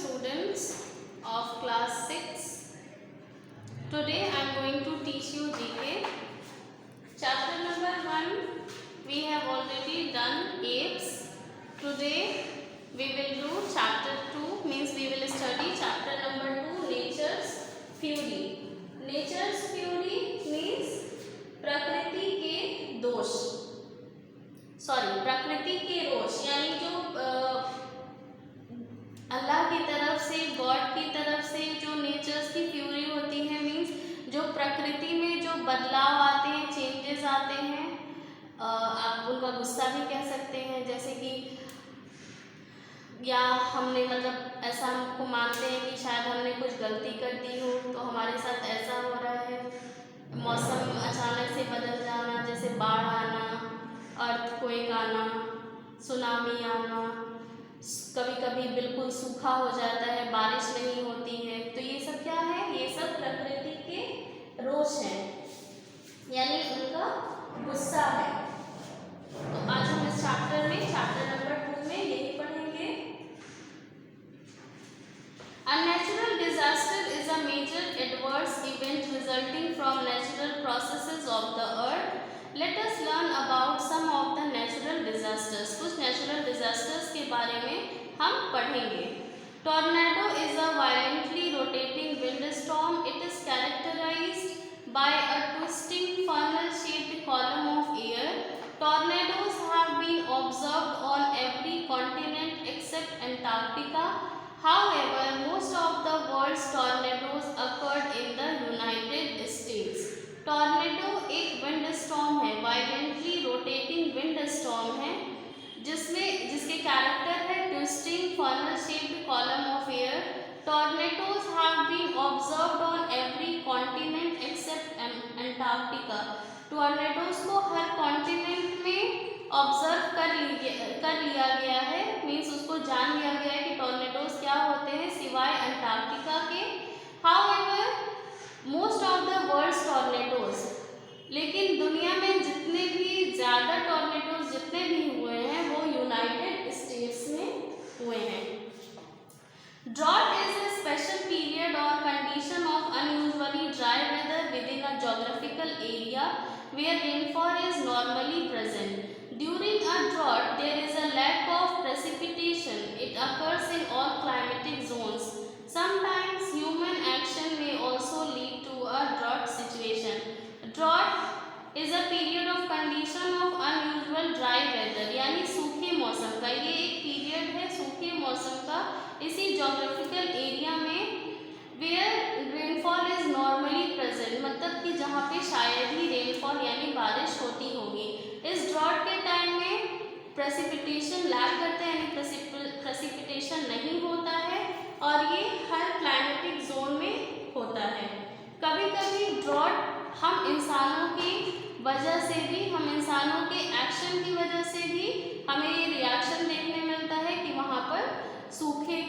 students of class 6. Today I am going to teach you GK. Chapter number 1 we have already done apes. Today we will do chapter 2, means we will study chapter number 2, nature's fury. Nature's fury means प्रकृति के दोष, प्रकृति के रोष, यानी जो अल्लाह की तरफ से, गॉड की तरफ से जो नेचर्स की फ्यूरी होती है, मीन्स जो प्रकृति में जो बदलाव आते हैं, चेंजेस आते हैं, आप उनका गुस्सा भी कह सकते हैं। जैसे कि या हमने मतलब ऐसा हमको मानते हैं कि शायद हमने कुछ गलती कर दी हो तो हमारे साथ ऐसा हो रहा है। मौसम अचानक से बदल जाना, जैसे बाढ़ आना, अर्थक्वेक आना, सुनामी आना, कभी कभी बिल्कुल सूखा हो जाता है, बारिश नहीं होती है, तो ये सब क्या है? ये सब प्रकृति के रोष हैं, यानी उनका गुस्सा है। तो आज हम इस चैप्टर नंबर 2 में यही पढ़ेंगे। A natural disaster is a major adverse event resulting from natural processes of the earth. Let us learn about some of the natural disasters. कुछ natural disasters के बारे में हम पढ़ेंगे। Tornado is a violently rotating windstorm. It is characterized by a twisting funnel-shaped column of air. Tornadoes have been observed on every continent except Antarctica. However, most of the world's tornadoes occurred in the United States. Tornado एक wind storm है, violently rotating wind storm है, जिसके character है twisting funnel shaped column of air. Tornadoes have been observed on every continent except Antarctica. Tornadoes को हर continent में observe कर लिया गया है, मीन्स उसको जान लिया गया है कि टॉर्नेडोज क्या होते हैं, सिवाय अंटार्कटिका के. However most of the world's tornadoes, लेकिन दुनिया में जितने भी ज़्यादा टॉर्नेडोज जितने भी हुए हैं वो यूनाइटेड स्टेट्स में हुए हैं. Drought is a special period or condition of unusually dry weather within a geographical area where rainfall is normally present. During a drought, there is a lack of precipitation. It occurs in all climatic zones. Sometimes human action may also lead to a drought situation. Drought is a period of condition of unusual dry weather, यानी सूखे मौसम का ये एक period है, सूखे मौसम का, इसी जोग्राफिकल एरिया में where rainfall is normally present, मतलब कि जहाँ पे शायद ही रेनफॉल यानी बारिश होती होगी. इस ड्रॉट के टाइम में प्रेसिपिटेशन लैक करते हैं, यानी प्रेसिपिटेशन नहीं होता है, और ये हर क्लाइमेटिक जोन में होता है. कभी कभी ड्रॉट हम इंसानों की वजह से भी, हम इंसानों के एक्शन की वजह से भी हमें ये रिएक्शन देखने मिलता है कि वहाँ पर सूखे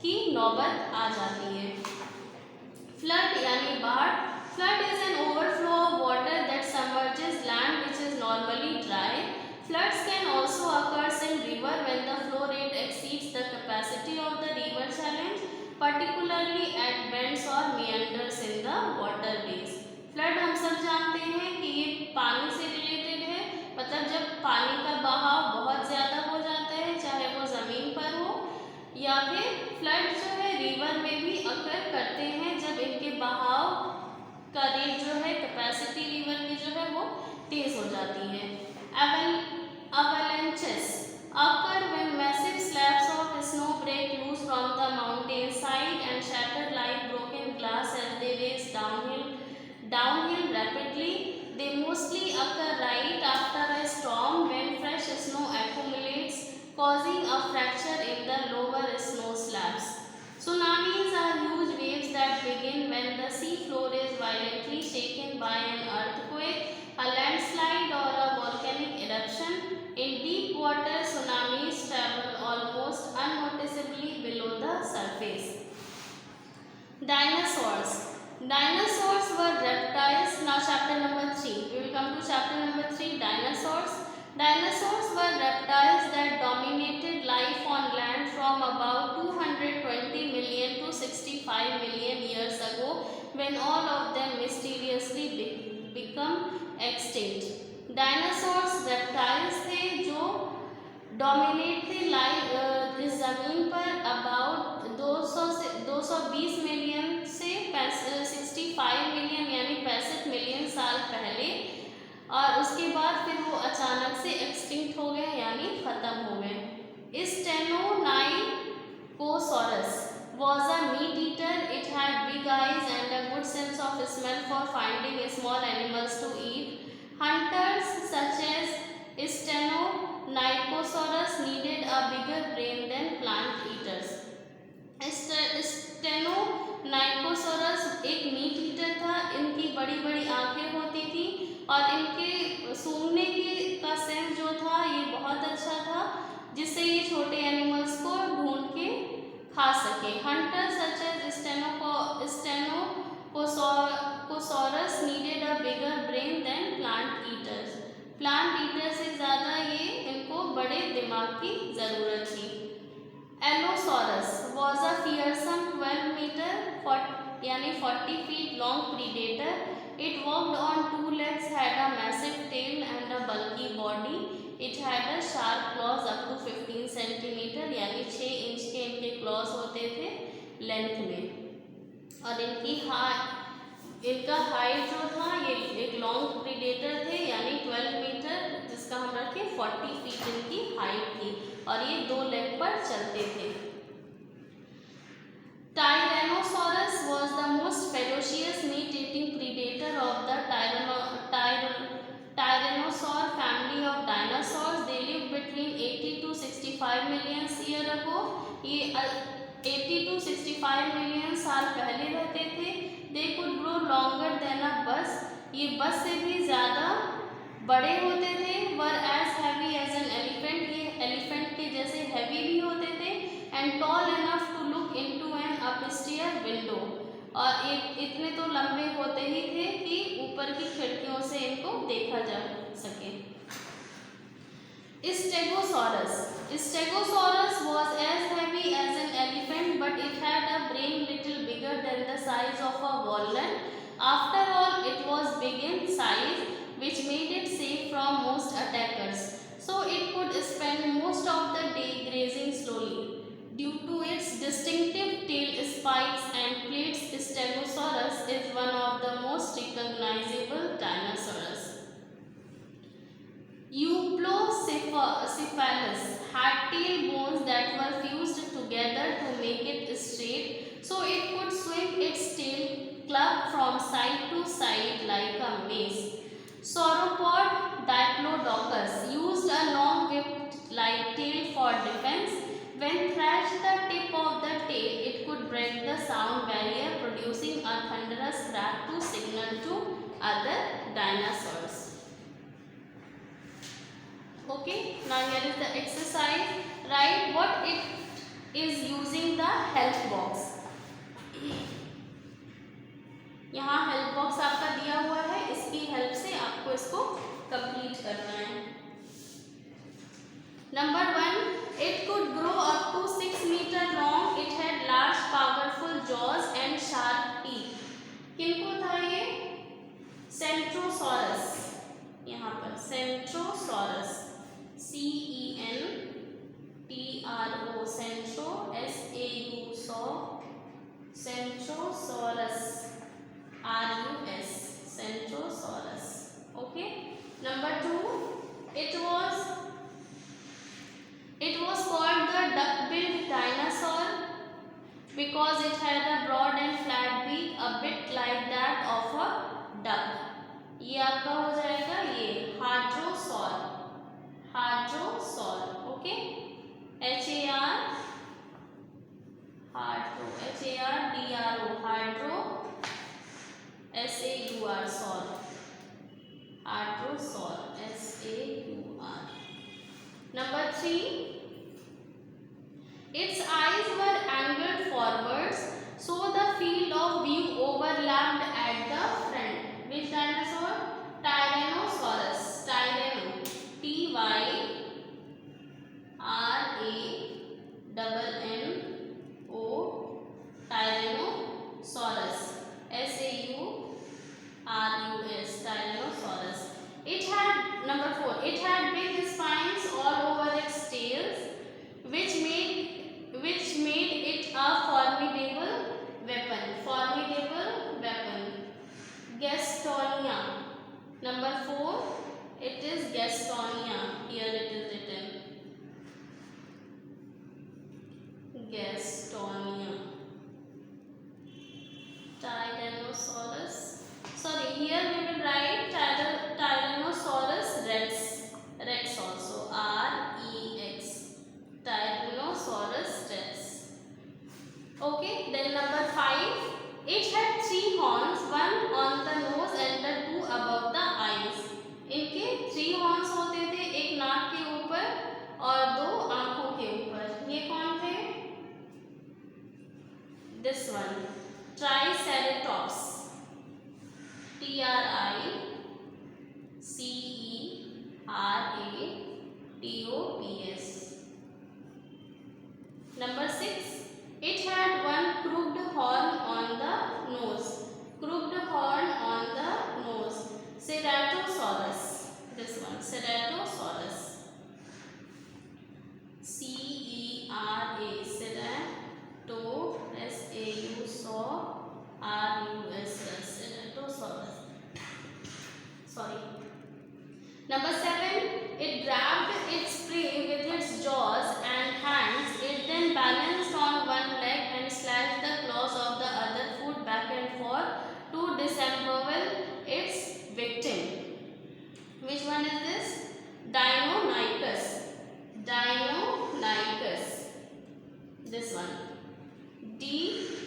की नौबत आ जाती है. फ्लड यानी बाढ़. Flood is an overflow of water that submerges land which is normally dry. Floods can also occur in river when the flow rate exceeds the capacity of the river channels, particularly at bends or meanders in the waterways. Flood हम सब जानते हैं कि ये पानी से related है, मतलब जब पानी का बहाव बहुत ज़्यादा हो जाता है, चाहे वो ज़मीन पर हो या फिर फ्लड जो है रिवर में भी अकर करते हैं जब इनके बहाव का रेट जो है, कैपेसिटी रिवर की जो है वो तेज़ हो जाती है. Avalanches occur when massive slabs of snow break loose from the mountain side and shatter like broken glass as they race downhill rapidly. They mostly occur right after a storm when fresh snow accumulates, causing a fracture in the lower snow slabs. Tsunamis are huge waves that begin when the sea floor is violently shaken by an earthquake, a landslide, or a volcanic eruption. In deep water, tsunamis travel almost unnoticeably below the surface. Dinosaurs. Dinosaurs were reptiles. Now chapter number 3. We will come to chapter number 3, dinosaurs. Dinosaurs were reptiles that dominated life on land from about 220 20 million to 65 million years ago when all of them mysteriously become extinct. Dinosaurs reptiles थे जो dominate थे इस ज़मीन पर about 220 million से 65 million यानी 65 million साल पहले, और उसके बाद फिर वो अचानक से एक्सटिंक्ट हो गए यानी ख़त्म हो गए। स्टेनोनाइकोसॉरस was a meat eater. It had big eyes and a good sense of smell for finding small animals to eat. Hunters such as Stenocynosaurus needed a bigger brain than plant eaters. Stenocynosaurus एक meat eater था। इनकी बड़ी बड़ी आंखें होती थी और इनके सूंघने का सेंस जो था ये बहुत अच्छा था, जिससे ये छोटे एनिमल्स को ढूंढ के खा सके। Hunters such as Stenonychosaurus needed a bigger brain than plant eaters. Plant eater से ज़्यादा ये इनको बड़े दिमाग की ज़रूरत थी। Allosaurus was a fearsome 12 metre यानी 40 feet long predator. It walked on 2 legs, had a massive tail and a bulky body. It had a sharp claws up to 15 centimeter यानी 6 इंच के इनके क्लॉज होते थे लेंथ में, और इनका height जो था ये एक लॉन्ग प्रीडेटर थे यानी 12 मीटर, जिसका हम रखें 40 फीट इनकी हाइट थी, और ये 2 लेग पर चलते थे। Tyrannosaurus was the most ferocious meat-eating predator of the Tyrannosaur family of dinosaurs. They lived between 80 to 65 million years ago. ये 80 to 65 million साल पहले रहते थे। They could grow longer than a bus. ये बस से भी ज़्यादा बड़े होते थे। Were as heavy as an elephant. ये एलिफेंट के जैसे हैवी भी होते थे। And tall enough to look into an upstairs window. और इतने तो लंबे होते ही थे कि ऊपर की खिड़कियों से इनको देखा जा सके। Stegosaurus was as heavy as an elephant, but it had a brain little bigger than the size of a walnut. After all, it was big in size, which made it safe from most attackers. So it could spend most of the day grazing slowly. Due to its distinctive tail spikes and plates, Stegosaurus is one of the most recognizable dinosaurs. Euplocephalus had tail bones that were fused together to make it straight, so it could swing its tail club from side to side like a mace. Sauropod Diplodocus used a long whip-like tail for defense. When thrashed the tip of the tail, it could break the sound barrier, producing a thunderous crack to signal to other dinosaurs. Okay, now here is the exercise. Write what it is using the help box. यहाँ help box आपका दिया हुआ है, इसकी help से आपको इसको complete करना है। Number 1, it could grow up to 6 meter long. It had large, powerful jaws and sharp teeth. किनको था ये? Centrosaurus. यहाँ पर Centrosaurus. C-E-N-T-R-O. Centro. S-A-U. Centrosaurus. R-U-S. Centrosaurus. Okay. Number 2, it was called the duck-billed dinosaur because it had a broad and flat beak, a bit like that of a duck. ये आपका हो जाएगा ये hadrosaur. Okay? H-A-R H-A-R-D-R-O. Hadro. S-A-U-R. Saur. Hadrosaur. S-A-U-R. Number 3, its eyes were angled forwards, so the field of view overlapped at the front. Which dinosaur? Tyrannosaurus. Tyranno. T-Y-R-A-N-N-O Number 4, it is Gastonia. Here it is written. Gastonia. Tyrannosaurus. Sorry, here we will write Tyrannosaurus Rex also. R-E-X. Tyrannosaurus Rex. Okay, then number 5. It had 3 horns, one on the nose and the 2 above the eyes. इनके 3 horns होते थे, एक नाक के ऊपर और 2 आंखों के ऊपर. ये कौन थे? This one, Triceratops. Triceratops. Number 6. It had one crooked horn on the nose. Crooked horn on the nose. Ceratosaurus. This one, Ceratosaurus. C-E-R-A. Cerato. S-A-U-S-A-R-U-S. Ceratosaurus. Sorry. Number 7. It grabbed its prey with its jaws and hands. It then balanced on one leg and slashed the claws of the other foot back and forth to disembowel its victim. Which one is this? Deinonychus. Deinonychus. This one. D-E-I-N-O-N-Y.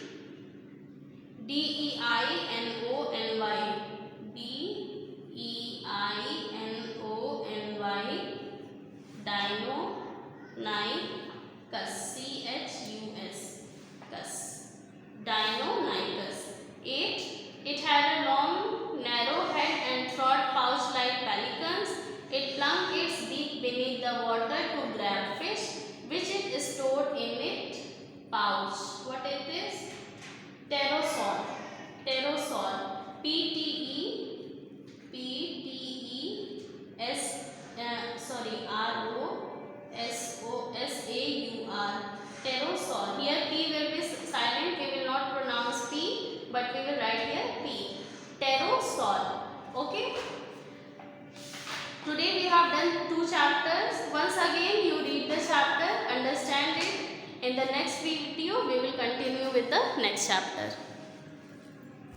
D-E-I-N-O-N-Y. Deinonychus. C-H-U-S. Deinonychus. 8. It had a long, narrow head and short pouch-like pelicans. It plunged its beak beneath the water to grab fish, which it stored in its pouch. What it is? Pterosaur. Pterosaur. R-O-S-O-S-A-U-R. Pterosaur. Here P will be silent. We will not pronounce P, but we will write here P. Pterosaur. Okay. Today we have done 2 chapters. Once again you read the chapter, understand it. In the next video we will continue with the next chapter.